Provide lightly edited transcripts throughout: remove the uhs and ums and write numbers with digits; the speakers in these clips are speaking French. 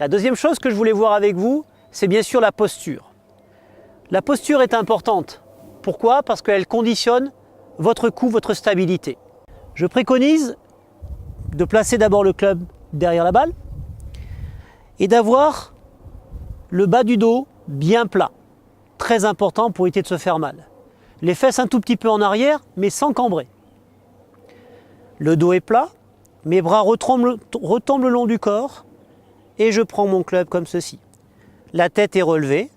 La deuxième chose que je voulais voir avec vous, c'est bien sûr la posture. La posture est importante. Pourquoi? Parce qu'elle conditionne votre coup, votre stabilité. Je préconise de placer d'abord le club derrière la balle et d'avoir le bas du dos bien plat. Très important pour éviter de se faire mal. Les fesses un tout petit peu en arrière, mais sans cambrer. Le dos est plat, mes bras retombent le long du corps et je prends mon club comme ceci. La tête est relevée,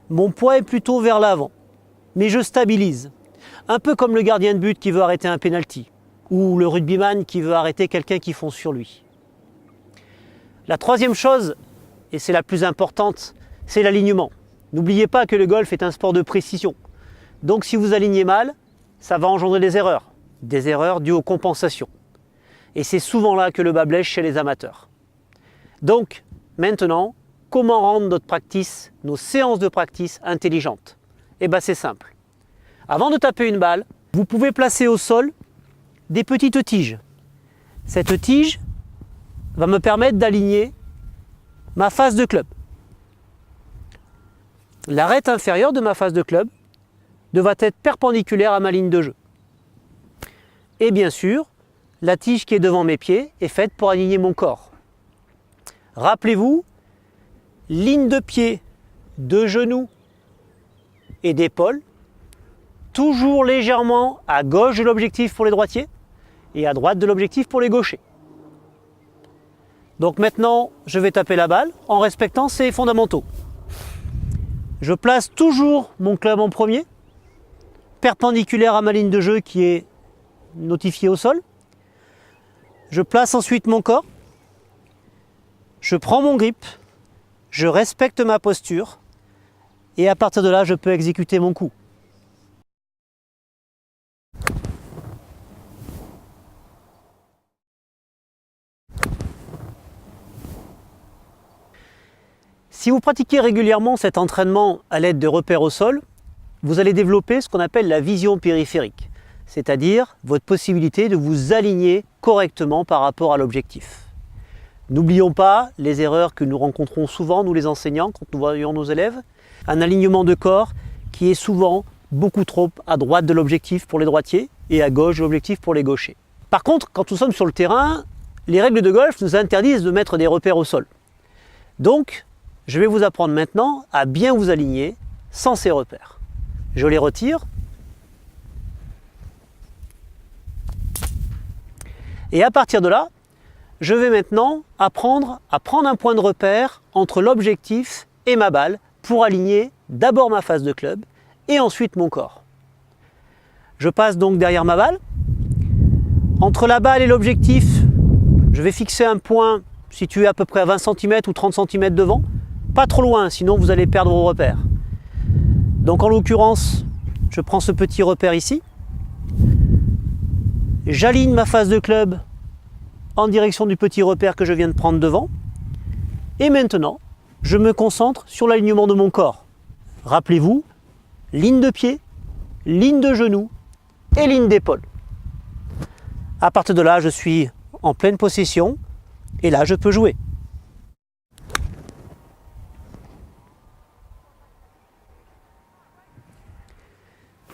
mon poids est plutôt vers l'avant, mais je stabilise. Un peu comme le gardien de but qui veut arrêter un penalty ou le rugbyman qui veut arrêter quelqu'un qui fonce sur lui. La troisième chose, et c'est la plus importante, c'est l'alignement. N'oubliez pas que le golf est un sport de précision. Donc si vous alignez mal, ça va engendrer des erreurs dues aux compensations. Et c'est souvent là que le bât blesse chez les amateurs. Donc maintenant, comment rendre notre practice, nos séances de practice intelligentes? Eh bien c'est simple. Avant de taper une balle, vous pouvez placer au sol des petites tiges. Cette tige va me permettre d'aligner ma face de club. L'arête inférieure de ma face de club devra être perpendiculaire à ma ligne de jeu. Et bien sûr, la tige qui est devant mes pieds est faite pour aligner mon corps. Rappelez-vous, ligne de pied, de genoux et d'épaule, toujours légèrement à gauche de l'objectif pour les droitiers et à droite de l'objectif pour les gauchers. Donc maintenant, je vais taper la balle en respectant ces fondamentaux. Je place toujours mon club en premier, perpendiculaire à ma ligne de jeu qui est notifiée au sol. Je place ensuite mon corps, je prends mon grip, je respecte ma posture et à partir de là, je peux exécuter mon coup. Si vous pratiquez régulièrement cet entraînement à l'aide de repères au sol, vous allez développer ce qu'on appelle la vision périphérique, c'est-à-dire votre possibilité de vous aligner correctement par rapport à l'objectif. N'oublions pas les erreurs que nous rencontrons souvent, nous les enseignants, quand nous voyons nos élèves. Un alignement de corps qui est souvent beaucoup trop à droite de l'objectif pour les droitiers et à gauche de l'objectif pour les gauchers. Par contre, quand nous sommes sur le terrain, les règles de golf nous interdisent de mettre des repères au sol. Donc, je vais vous apprendre maintenant à bien vous aligner sans ces repères. Je les retire. Et à partir de là, je vais maintenant apprendre à prendre un point de repère entre l'objectif et ma balle pour aligner d'abord ma face de club et ensuite mon corps. Je passe donc derrière ma balle. Entre la balle et l'objectif, je vais fixer un point situé à peu près à 20 cm ou 30 cm devant. Pas trop loin, sinon vous allez perdre vos repères. Donc en l'occurrence, je prends ce petit repère ici. J'aligne ma face de club en direction du petit repère que je viens de prendre devant. Et maintenant, je me concentre sur l'alignement de mon corps. Rappelez-vous, ligne de pied, ligne de genou et ligne d'épaule. À partir de là, je suis en pleine possession et là, je peux jouer.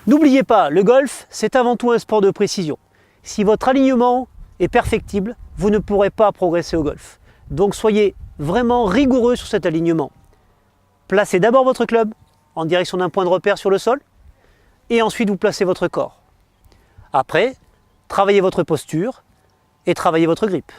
N'oubliez pas, le golf, c'est avant tout un sport de précision. Si votre alignement est perfectible, vous ne pourrez pas progresser au golf. Donc soyez vraiment rigoureux sur cet alignement. Placez d'abord votre club en direction d'un point de repère sur le sol et ensuite vous placez votre corps. Après, travaillez votre posture et travaillez votre grip.